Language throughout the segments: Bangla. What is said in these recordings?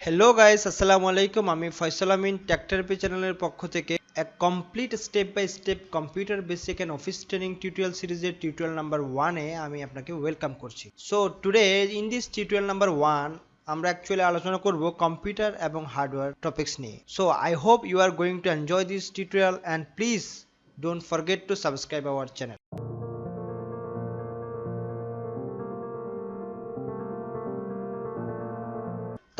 হ্যালো গাইস, আসসালামু আলাইকুম। আমি ফয়সাল আমিন টেকথেরাপি চ্যানেলের পক্ষ থেকে এক complete step by step computer basic and office training tutorial সিরিজের টিউটোরিয়াল নাম্বার 1-এ আমি আপনাকে ওয়েলকাম করছি। So today in this tutorial number 1 আমরা অ্যাকচুয়ালি আলোচনা করব কম্পিউটার এবং হার্ডওয়্যার টপিকস নিয়ে। So I hope you are going to enjoy this tutorial and please don't forget to subscribe our channel.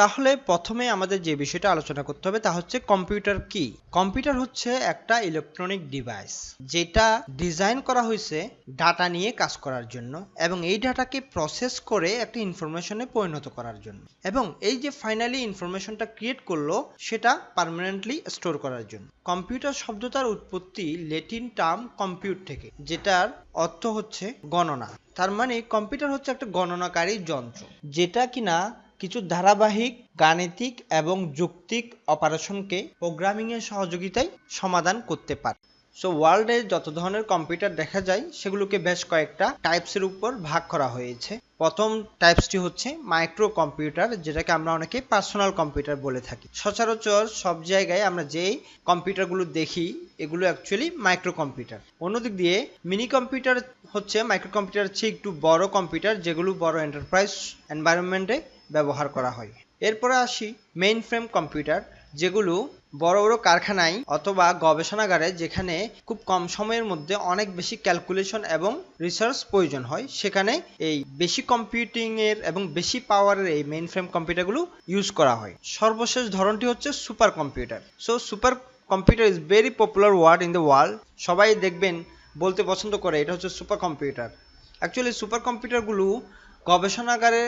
তাহলে প্রথমে আমাদের যে বিষয়টা আলোচনা করতে হবে তা হচ্ছে কম্পিউটার কি। কম্পিউটার হচ্ছে একটা ইলেকট্রনিক ডিভাইস যেটা ডিজাইন করা হয়েছে ডাটা নিয়ে কাজ করার জন্য এবং এই ডাটাকে প্রসেস করে একটা ইনফরমেশনে পরিণত করার জন্য, এবং এই যে ফাইনালি ইনফরমেশনটা ক্রিয়েট করলো সেটা পার্মানেন্টলি স্টোর করার জন্য। কম্পিউটার শব্দটার উৎপত্তি ল্যাটিন টার্ম কম্পিউট থেকে, যেটার অর্থ হচ্ছে গণনা। তার মানে কম্পিউটার হচ্ছে একটা গণনাকারী যন্ত্র যেটা কিনা কিছু ধারাবাহিক গাণিতিক এবং যৌক্তিক অপারেশনকে প্রোগ্রামিং এর সহযোগিতায় সমাধান করতে পারে। সো ওয়ার্ল্ডে যত ধরনের কম্পিউটার দেখা যায় সেগুলোকে বেশ কয়েকটা টাইপসের উপর ভাগ করা হয়েছে। প্রথম টাইপসটি হচ্ছে মাইক্রো কম্পিউটার, যেটাকে আমরা অনেকে পার্সোনাল কম্পিউটার বলে থাকি। সচরাচর সব জায়গায় আমরা যেই কম্পিউটারগুলো দেখি এগুলো অ্যাকচুয়ালি মাইক্রো কম্পিউটার। অন্যদিক দিয়ে মিনি কম্পিউটার হচ্ছে মাইক্রো কম্পিউটার চেয়ে একটু বড় কম্পিউটার, যেগুলো বড় এন্টারপ্রাইজ এনভায়রনমেন্টে ব্যবহার করা হয়। এরপরে আসি মেইন ফ্রেম কম্পিউটার, যেগুলো বড় বড় কারখানায় অথবা গবেষণাগারে, যেখানে খুব কম সময়ের মধ্যে অনেক বেশি ক্যালকুলেশন এবং রিসার্চ প্রয়োজন হয়, সেখানে এই বেশি কম্পিউটিং এর এবং বেশি পাওয়ারের এই মেইন ফ্রেম কম্পিউটারগুলো ইউজ করা হয়। সর্বশেষ ধরনটি হচ্ছে super computer. So super computer is very popular word in the world. সবাই দেখবেন বলতে পছন্দ করে এটা হচ্ছে সুপার কম্পিউটার। অ্যাকচুয়ালি সুপার কম্পিউটারগুলো গবেষণাগারে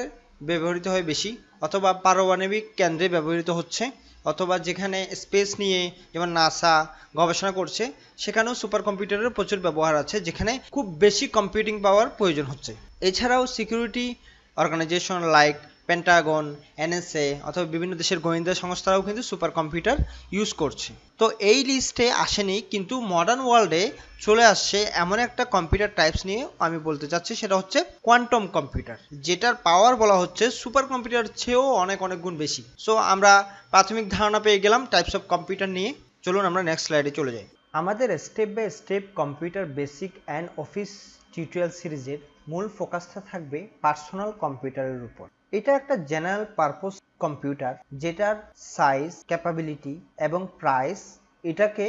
ব্যবহৃত হয় বেশি, অথবা পারমাণবিক কেন্দ্রে ব্যবহৃত হচ্ছে, অথবা যেখানে স্পেস নিয়ে যেমন নাসা গবেষণা করছে সেখানেও সুপার কম্পিউটারের প্রচুর ব্যবহার আছে, যেখানে খুব বেশি কম্পিউটিং পাওয়ার প্রয়োজন হচ্ছে। এছাড়াও security organisation like Pentagon, NSA অথবা বিভিন্ন দেশের গোয়েন্দা সংস্থারাও কিন্তু সুপার কম্পিউটার ইউজ করছে। তো এই লিস্টে আসেনি, কিন্তু মডার্ন ওয়ার্ল্ডে চলে আসছে এমন একটা কম্পিউটার টাইপস নিয়ে আমি বলতে চাচ্ছি, সেটা হচ্ছে কোয়ান্টাম কম্পিউটার, যেটার পাওয়ার বলা হচ্ছে সুপার কম্পিউটার চেয়েও অনেক অনেক গুণ বেশি। সো আমরা প্রাথমিক ধারণা পেয়ে গেলাম টাইপস অফ কম্পিউটার নিয়ে। চলুন আমরা নেক্সট স্লাইডে চলে যাই। আমাদের step by step computer basic and office tutorial সিরিজের মূল ফোকাসটা থাকবে পার্সোনাল কম্পিউটারের উপর। এটা একটা জেনারেল পারপোজ কম্পিউটার যেটার সাইজ, ক্যাপাবিলিটি এবং প্রাইস এটাকে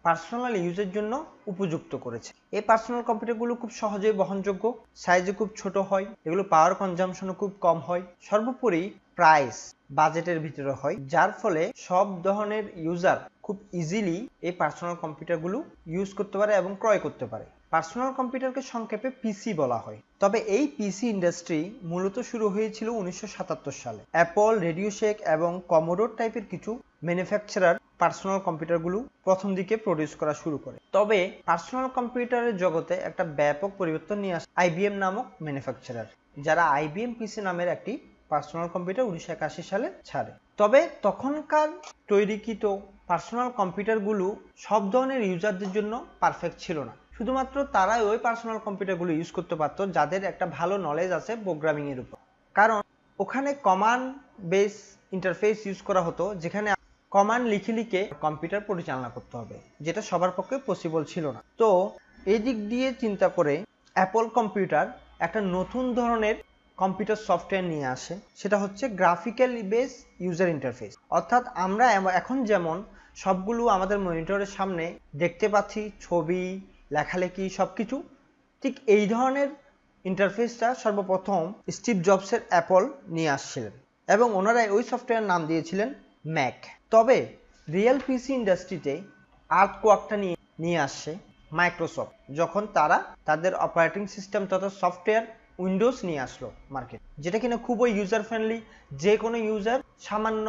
পার্সোনাল ইউজের জন্য উপযুক্ত করেছে। এই পার্সোনাল কম্পিউটারগুলো খুব সহজেই বহনযোগ্য, সাইজে খুব ছোট হয়, এগুলো পাওয়ার কনজাম্পশনও খুব কম হয়, সর্বোপরি প্রাইস বাজেটের ভিতরে হয়, যার ফলে সব ধরনের ইউজার খুব ইজিলি এই পার্সোনাল কম্পিউটারগুলো ইউজ করতে পারে এবং ক্রয় করতে পারে। পার্সোনাল কম্পিউটারকে সংক্ষেপে পিসি বলা হয়। তবে এই পিসি ইন্ডাস্ট্রি মূলত শুরু হয়েছিল 1977 সালে। অ্যাপল, রেডিওশেক এবং কমোডোর টাইপের কিছু ম্যানুফ্যাকচারার পার্সোনাল কম্পিউটারগুলো প্রথম দিকে প্রডিউস করা শুরু করে। তবে পার্সোনাল কম্পিউটারের জগতে একটা ব্যাপক পরিবর্তন নিয়ে আসে আইবিএম নামক ম্যানুফ্যাকচারার, যারা আইবিএম পিসি নামের একটি পার্সোনাল কম্পিউটার 1981 সালে ছাড়ে। তবে তখনকার তৈরিকৃত পার্সোনাল কম্পিউটারগুলো সব ধরনের ইউজারদের জন্য পারফেক্ট ছিল না। শুধুমাত্র তারাই ওই পার্সোনাল কম্পিউটারগুলো ইউজ করতে পারতো যাদের একটা ভালো নলেজ আছে প্রোগ্রামিং এর উপর, কারণ ওখানে কমান্ড বেস ইন্টারফেস ইউজ করা হতো, যেখানে কমান্ড লিখে লিখে কম্পিউটার পরিচালনা করতে হবে, যেটা সবার পক্ষে পসিবল ছিল না। তো এই দিক দিয়ে চিন্তা করে অ্যাপল কম্পিউটার একটা নতুন ধরনের কম্পিউটার সফটওয়্যার নিয়ে আসে, সেটা হচ্ছে গ্রাফিক্যাল বেস ইউজার ইন্টারফেস। অর্থাৎ আমরা এখন যেমন সবগুলো আমাদের মনিটরের সামনে দেখতে পাচ্ছি, ছবি, লেখালেখি সবকিছু, ঠিক এই ধরনের ইন্টারফেসটা সর্বপ্রথম স্টিভ জবসের অ্যাপল নিয়ে আসছিলেন এবং ওনারা ওই সফটওয়্যার নাম দিয়েছিলেন ম্যাক। তবে রিয়েল পিসি ইন্ডাস্ট্রিতে আর্থকোয়াকটা নিয়ে আসছে মাইক্রোসফট, যখন তারা তাদের অপারেটিং সিস্টেম তথা সফটওয়্যার উইন্ডোজ নিয়ে আসলো মার্কেট, যেটা কিনা খুবই ইউজার ফ্রেন্ডলি। যে কোনো ইউজার সামান্য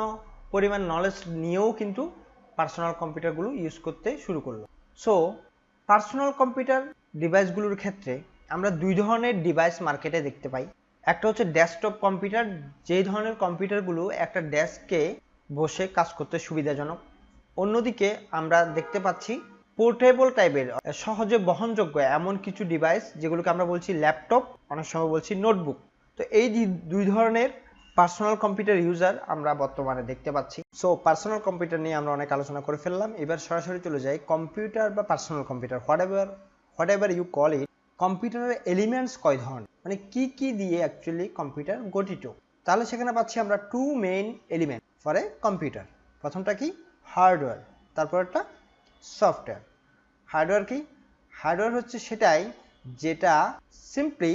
পরিমাণ নলেজ নিয়েও কিন্তু পার্সোনাল কম্পিউটারগুলো ইউজ করতে শুরু করলো। সো পার্সোনাল কম্পিউটার ডিভাইসগুলোর ক্ষেত্রে আমরা দুই ধরনের ডিভাইস মার্কেটে দেখতে পাই। একটা হচ্ছে ডেস্কটপ কম্পিউটার, যেই ধরনের কম্পিউটারগুলো একটা ডেস্কে বসে কাজ করতে সুবিধাজনক। অন্যদিকে আমরা দেখতে পাচ্ছি পোর্টেবল টাইপের, সহজে বহনযোগ্য এমন কিছু ডিভাইস, যেগুলোকে আমরা বলছি ল্যাপটপ, অনেক সময় বলছি নোটবুক। তো এই দুই ধরনের পার্সোনাল কম্পিউটার ইউজার আমরা বর্তমানে দেখতে পাচ্ছি। সো পার্সোনাল কম্পিউটার নিয়ে আমরা অনেক আলোচনা করে ফেললাম, এবার সরাসরি চলে যাই কম্পিউটার বা personal computer whatever you call it. কম্পিউটারের এলিমেন্টস কয় ধরনের, মানে কি কি দিয়ে অ্যাকচুয়ালি কম্পিউটার গঠিত। তাহলে সেখানে পাচ্ছি আমরা two main element for a computer. প্রথমটা কি? হার্ডওয়্যার, তারপর একটা সফটওয়্যার। হার্ডওয়্যার কি? হার্ডওয়্যার হচ্ছে সেটাই যেটা সিম্পলি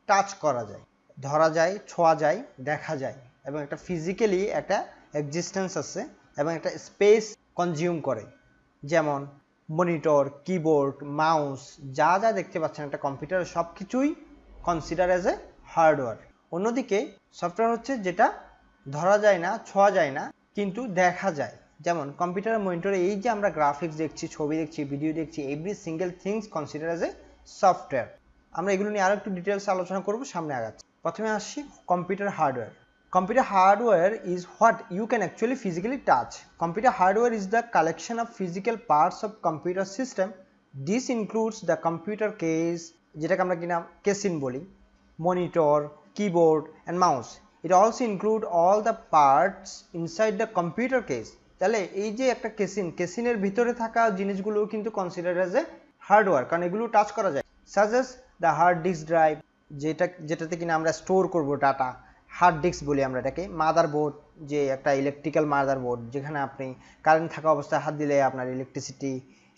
টাচ করা যায়, ধরা যায়, ছোঁয়া যায়, দেখা যায়, এবং একটা ফিজিক্যালি একটা এক্সিস্টেন্স আছে এবং একটা স্পেস কনজিউম করে। যেমন মনিটর, কিবোর্ড, মাউস, যা যা দেখতে পাচ্ছেন একটা কম্পিউটারে সব কিছুই কনসিডার অ্যাজ এ হার্ডওয়্যার। অন্যদিকে সফটওয়্যার হচ্ছে যেটা ধরা যায় না, ছোঁয়া যায় না, কিন্তু দেখা যায়। যেমন কম্পিউটারের মনিটরে এই যে আমরা গ্রাফিক্স দেখছি, ছবি দেখছি, ভিডিও দেখছি, every single things consider as এ সফটওয়্যার। আমরা এগুলো নিয়ে আরো একটু ডিটেলস আলোচনা করব সামনে আগাচ্ছি। প্রথমে আসছি computer hardware. Computer hardware is what you can actually physically touch. Computer hardware is the collection of physical parts of computer system. This includes the computer case, যেটাকে আমরা কিনা কেসিন বলি, monitor, keyboard and mouse. It also include all the parts inside the computer case. তাহলে এই যে একটা কেসিনের ভিতরে থাকা জিনিসগুলো কিন্তু কনসিডার অ্যাজ এ হার্ডওয়্যার, কারণ এগুলো টাচ করা যায়। Such as the hard disk drive, যেটাতে কিনা আমরা স্টোর করব ডাটা, হার্ড ডিস্ক বলি আমরা এটাকে। মাদারবোর্ড, যে একটা ইলেকট্রিক্যাল মাদারবোর্ড, যেখানে আপনি কারেন্ট থাকা অবস্থায় হাত দিলে আপনার ইলেকট্রিসিটি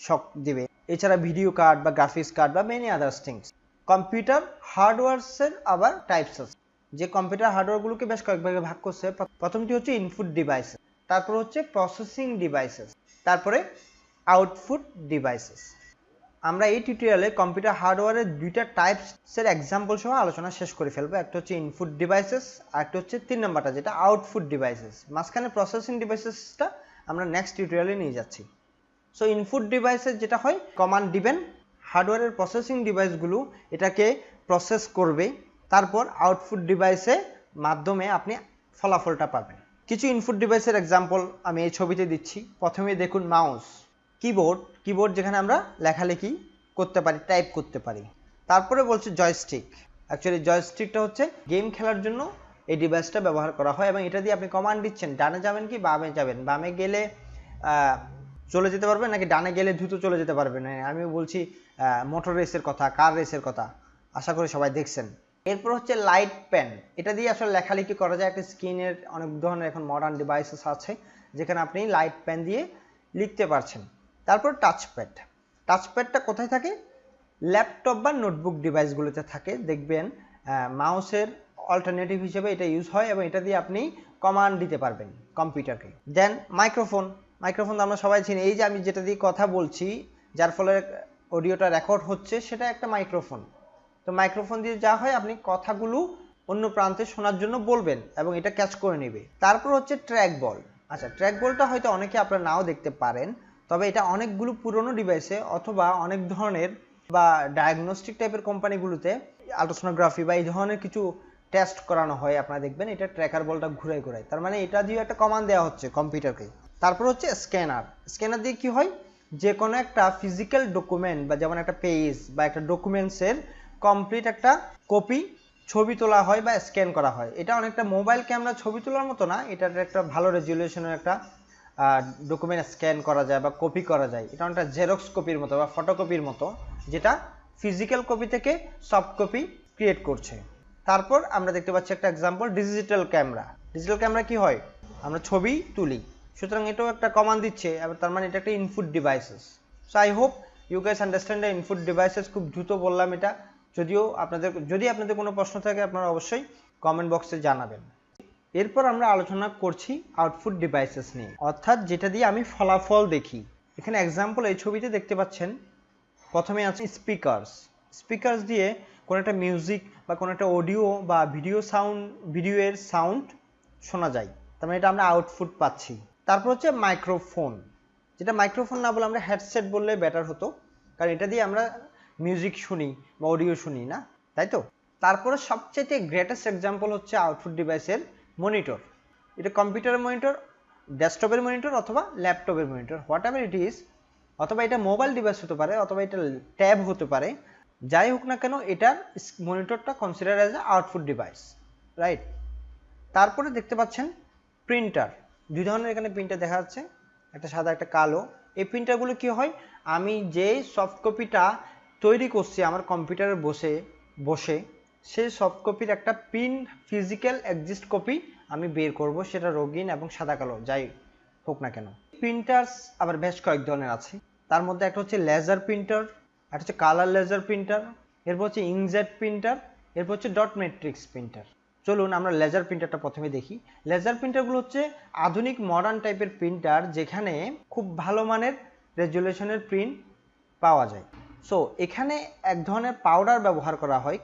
শক দিবে। এছাড়া ভিডিও কার্ড বা গ্রাফিক্স কার্ড বা মেনি আদার্স থিংস। কম্পিউটার হার্ডওয়্যারসের আবার টাইপস আছে, যে কম্পিউটার হার্ডওয়্যারগুলোকে বেশ কয়েক ভাগে ভাগ করছে। প্রথমটি হচ্ছে ইনপুট ডিভাইসেস, তারপর হচ্ছে প্রসেসিং ডিভাইসেস, তারপরে আউটপুট ডিভাইসেস। আমরা এই টিউটোরিয়ালে কম্পিউটার হার্ডওয়্যারের দুইটা টাইপসের এক্সাম্পল সহ আলোচনা শেষ করে ফেলবো। একটা হচ্ছে ইনপুট ডিভাইসেস, আর একটা হচ্ছে 3 নম্বরটা যেটা আউটপুট ডিভাইসেস। মাঝখানে প্রসেসিং ডিভাইসেসটা আমরা নেক্সট টিউটোরিয়ালে নিয়ে যাচ্ছি। সো ইনপুট ডিভাইসেস যেটা হয়, কমান্ড দিবেন, হার্ডওয়্যারের প্রসেসিং ডিভাইসগুলো এটাকে প্রসেস করবে, তারপর আউটপুট ডিভাইসের মাধ্যমে আপনি ফলাফলটা পাবেন। কিছু ইনপুট ডিভাইসের এক্সাম্পল আমি এই ছবিতে দিচ্ছি। প্রথমে দেখুন মাউস, কিবোর্ড যেখানে আমরা লেখালেখি করতে পারি, টাইপ করতে পারি। তারপরে বলছে জয়স্টিক। অ্যাকচুয়ালি জয়স্টিকটা হচ্ছে গেম খেলার জন্য এই ডিভাইসটা ব্যবহার করা হয়, এবং এটা দিয়ে আপনি কমান্ড দিচ্ছেন, ডানে যাবেন কি বামে যাবেন, বামে গেলে চলে যেতে পারবেন নাকি ডানে গেলে দ্রুত চলে যেতে পারবেন। আমি বলছি মোটর রেসের কথা, কার রেসের কথা, আশা করি সবাই দেখছেন। এরপর হচ্ছে লাইট পেন, এটা দিয়ে আসলে লেখালেখি করা যায়। একটা স্ক্রিনের অনেক ধরনের এখন মডার্ন ডিভাইসেস আছে যেখানে আপনি লাইট পেন দিয়ে লিখতে পারছেন। তারপর টাচপ্যাডটা কোথায় থাকে? ল্যাপটপ বা নোটবুক ডিভাইসগুলোতে থাকে। দেখবেন মাউসের অল্টারনেটিভ হিসেবে এটা ইউজ হয়, এবং এটা দিয়ে আপনি কমান্ড দিতে পারবেন কম্পিউটারকে। দেন মাইক্রোফোন তো আমরা সবাই চিনি, এই যে আমি যেটা দিয়ে কথা বলছি, যার ফলে অডিওটা রেকর্ড হচ্ছে, সেটা একটা মাইক্রোফোন। তো মাইক্রোফোন দিয়ে যা হয়, আপনি কথাগুলো অন্য প্রান্তে শোনার জন্য বলবেন এবং এটা ক্যাচ করে নেবে। তারপর হচ্ছে ট্র্যাক বল। আচ্ছা, ট্র্যাক বলটা হয়তো অনেকে আপনারা নাও দেখতে পারেন, তবে এটা অনেকগুলো পুরনো ডিভাইসে অথবা অনেক ধরনের বা ডায়াগনস্টিক টাইপের কোম্পানিগুলোতে আল্ট্রাসোনোগ্রাফি বা এই ধরনের কিছু টেস্ট করানো হয়। আপনারা দেখবেন এটা ট্র্যাকার বলটা ঘুরায়, তার মানে এটা দিয়ে একটা কমান্ড দেওয়া হচ্ছে কম্পিউটারকে। তারপর হচ্ছে স্ক্যানার দিয়ে কি হয়, যে কোনো একটা ফিজিক্যাল ডকুমেন্ট বা যেমন একটা পেজ বা একটা ডকুমেন্টসের কমপ্লিট একটা কপি ছবি তোলা হয় বা স্ক্যান করা হয়। এটা অনেকটা মোবাইল ক্যামেরা ছবি তোলার মতো না, এটার একটা ভালো রেজুলেশনের একটা ডকুমেন্ট স্ক্যান করা যায় বা কপি করা যায়। এটা অনেকটা জেরক্স কপির মতো বা ফটোকপির মতো, যেটা ফিজিক্যাল কপি থেকে সফট কপি ক্রিয়েট করছে। তারপর আমরা দেখতে পাচ্ছি একটা এক্সাম্পল, ডিজিটাল ক্যামেরা কি হয়, আমরা ছবি তুলি, সুতরাং এটাও একটা কমান্ড দিচ্ছে, তার মানে এটা একটা input devices. So I hope you guys understand the input devices. খুব দ্রুত বললাম এটা, যদি আপনাদের কোনো প্রশ্ন থাকে আপনারা অবশ্যই কমেন্ট বক্সে জানাবেন। এরপর আমরা আলোচনা করছি আউটপুট ডিভাইসেস নিয়ে, অর্থাৎ যেটা দিয়ে আমি ফলাফল দেখি। এখানে এক্সাম্পল এই ছবিতে দেখতে পাচ্ছেন, প্রথমে আছে স্পিকারস দিয়ে কোনো একটা মিউজিক বা কোনো একটা অডিও বা ভিডিওর সাউন্ড শোনা যায়, তার মানে এটা আমরা আউটপুট পাচ্ছি। তারপর হচ্ছে মাইক্রোফোন, যেটা মাইক্রোফোন না বলে আমরা হেডসেট বললে বেটার হতো, কারণ এটা দিয়ে আমরা মিউজিক শুনি বা অডিও শুনি না, তাই তো। তারপরে সবচেয়ে গ্রেটেস্ট এক্সাম্পল হচ্ছে আউটপুট ডিভাইসের মনিটর। এটা কম্পিউটারের মনিটর, ডেস্কটপের মনিটর অথবা ল্যাপটপের monitor, what ever it is, অথবা এটা মোবাইল ডিভাইস হতে পারে অথবা এটা ট্যাব হতে পারে, যাই হোক না কেন এটার মনিটরটা consider as a output device, right. তারপরে দেখতে পাচ্ছেন প্রিন্টার, দুই ধরনের এখানে প্রিন্টার দেখা যাচ্ছে, একটা সাদা একটা কালো। এই প্রিন্টারগুলো কি হয়, আমি যে সফট কপিটা তৈরি করছি আমার কম্পিউটারে বসে সেই সফট কপির একটা প্রিন্ট ফিজিক্যাল এক্সিস্ট কপি আমি বের করব, সেটা রঙিন এবং সাদা কালো যাই হোক না কেন। প্রিন্টার্স আবার বেশ কয়েক ধরনের আছে, তার মধ্যে একটা হচ্ছে লেজার প্রিন্টার, একটা হচ্ছে কালার লেজার প্রিন্টার, এরপর হচ্ছে ইঙ্কজেট প্রিন্টার, এরপর হচ্ছে ডট ম্যাট্রিক্স প্রিন্টার। চলুন আমরা লেজার প্রিন্টারটা প্রথমে দেখি। লেজার প্রিন্টারগুলো হচ্ছে আধুনিক মডার্ন টাইপের প্রিন্টার যেখানে খুব ভালো মানের রেজুলেশনের প্রিন্ট পাওয়া যায়। সো এখানে এক ধরনের পাউডার ব্যবহার করা হয়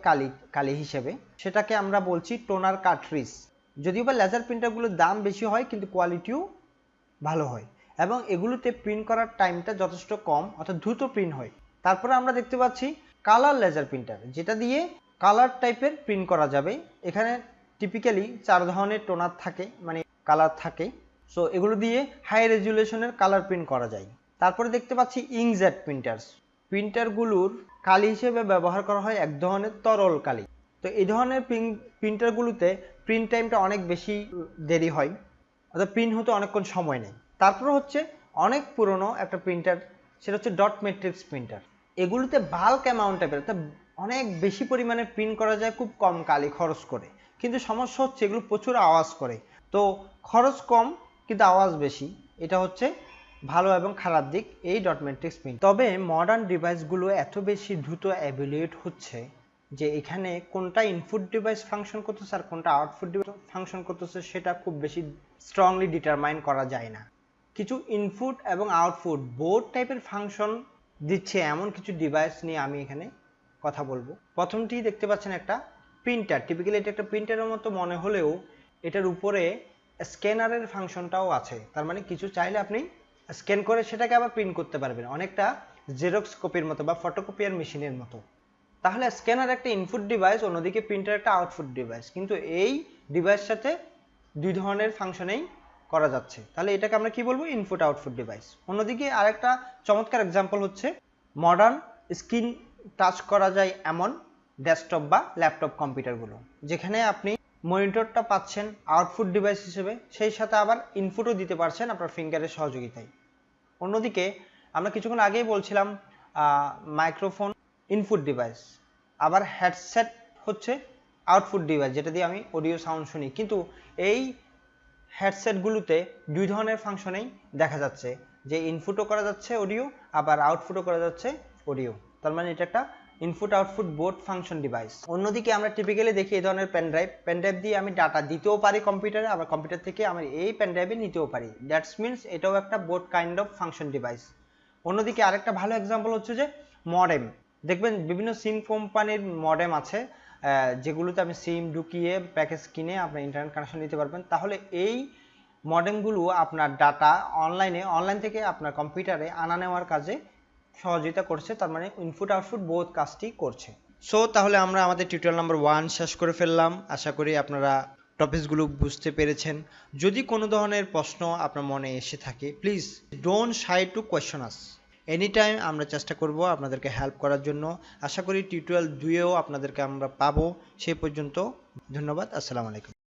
কালি হিসেবে, সেটাকে আমরা বলছি টোনার কার্ট্রিজ। যদিও বা লেজার প্রিন্টারগুলোর দাম বেশি হয় কিন্তু কোয়ালিটিও ভালো হয় এবং এগুলোতে প্রিন্ট করার টাইমটা যথেষ্ট কম, অর্থাৎ দ্রুত প্রিন্ট হয়। তারপরে আমরা দেখতে পাচ্ছি কালার লেজার প্রিন্টার, যেটা দিয়ে কালার টাইপের প্রিন্ট করা যাবে। এখানে টিপিক্যালি 4 ধরনের টোনার থাকে, মানে কালার থাকে। সো এগুলো দিয়ে হাই রেজুলেশনের কালার প্রিন্ট করা যায়। তারপরে দেখতে পাচ্ছি ইঙ্কজেট প্রিন্টারগুলোর কালি হিসেবে ব্যবহার করা হয় এক ধরনের তরল কালি। তো এই ধরনের প্রিন্টারগুলোতে প্রিন্ট টাইমটা অনেক বেশি দেরি হয়, অর্থাৎ প্রিন্ট হতে অনেকক্ষণ সময় নেয়। তারপরে হচ্ছে অনেক পুরনো একটা প্রিন্টার, সেটা হচ্ছে ডট ম্যাট্রিক্স প্রিন্টার। এগুলোতে বাল্ক অ্যামাউন্ট টাইপের, অর্থাৎ অনেক বেশি পরিমাণে প্রিন্ট করা যায় খুব কম কালি খরচ করে, কিন্তু সমস্যা হচ্ছে এগুলো প্রচুর আওয়াজ করে। তো খরচ কম কিন্তু আওয়াজ বেশি, এটা হচ্ছে ভালো এবং খারাপ দিক এই ডট ম্যাট্রিক্স প্রিন্ট। তবে মডার্ন ডিভাইসগুলো এত বেশি দ্রুত এভ্যালুয়েট হচ্ছে যে এখানে কোনটা ইনপুট ডিভাইস ফাংশন করতেছে আর কোনটা আউটপুট ডিভাইস ফাংশন করতেছে সেটা খুব বেশি স্ট্রংলি ডিটারমাইন করা যায় না। কিছু ইনপুট এবং আউটপুট বোথ টাইপের ফাংশন দিচ্ছে এমন কিছু ডিভাইস নিয়ে আমি এখানে কথা বলবো। প্রথমটি দেখতে পাচ্ছেন একটা প্রিন্টার, টিপিক্যালি এটা একটা প্রিন্টারের মতো মনে হলেও এটার উপরে স্ক্যানারের ফাংশনটাও আছে। তার মানে কিছু চাইলে আপনি স্ক্যান করে সেটাকে আবার প্রিন্ট করতে পারবেন, অনেকটা জেরক্স কপির মতো বা ফটোকপিয়ার মেশিনের মতো। তাহলে স্ক্যানার একটা ইনপুট ডিভাইস, অন্যদিকে প্রিন্টার একটা আউটপুট ডিভাইস, কিন্তু এই ডিভাইস সাথে দুই ধরনের ফাংশনেই করা যাচ্ছে। তাহলে এটাকে আমরা কি বলবো, ইনপুট আউটপুট ডিভাইস। অন্যদিকে আরেকটা চমৎকার এক্সাম্পল হচ্ছে মডার্ন স্ক্রিন টাচ করা যায় এমন ডেস্কটপ বা ল্যাপটপ কম্পিউটারগুলো, যেখানে আপনি মনিটরটা পাচ্ছেন আউটপুট ডিভাইস হিসেবে, সেই সাথে আবার ইনপুটও দিতে পারছেন আপনার ফিঙ্গারের সহযোগিতায়। অন্যদিকে আমরা কিছুক্ষণ আগেই বলছিলাম মাইক্রোফোন ইনপুট ডিভাইস, আবার হেডসেট হচ্ছে আউটপুট ডিভাইস, যেটা দিয়ে আমি অডিও সাউন্ড শুনি। কিন্তু এই হেডসেটগুলোতে দুই ধরনের ফাংশনেই দেখা যাচ্ছে, যে ইনপুটও করা যাচ্ছে অডিও, আবার আউটপুটও করা যাচ্ছে অডিও। তার মানে এটা একটা input output both function device. অন্যদিকে আমরা টিপিক্যালি দেখি এই ধরনের পেনড্রাইভ দিয়ে আমি ডাটা দিতেও পারি কম্পিউটারে, আবার কম্পিউটার থেকে আমি এই পেনড্রাইভে নিতেও পারি। দ্যাটস মিনস এটাও একটা both kind of function device. অন্যদিকে আরেকটা ভালো এক্সাম্পল হচ্ছে যে মডেম। দেখবেন বিভিন্ন সিম কোম্পানির মডেম আছে, যেগুলোতে আপনি সিম ঢুকিয়ে প্যাকেজ কিনে আপনার ইন্টারনেট কানেকশন নিতে পারবেন। তাহলে এই মডেমগুলো আপনার ডাটা অনলাইন থেকে আপনার কম্পিউটারে আনা নেওয়ার কাজে সহযোগিতা করছে, তার মানে ইনপুট আউটপুট বোথ কাজটি করছে। সো তাহলে আমরা আমাদের টিউটোরিয়াল নাম্বার 1 শেষ করে ফেললাম। আশা করি আপনারা টপিকসগুলো বুঝতে পেরেছেন। যদি কোনো ধরনের প্রশ্ন আপনার মনে এসে থাকে, please don't shy to question us. Any time আমরা চেষ্টা করব আপনাদেরকে হেল্প করার জন্য। আশা করি টিউটোরিয়াল 2-এও আপনাদেরকে আমরা পাবো। সেই পর্যন্ত ধন্যবাদ। আসসালামু আলাইকুম।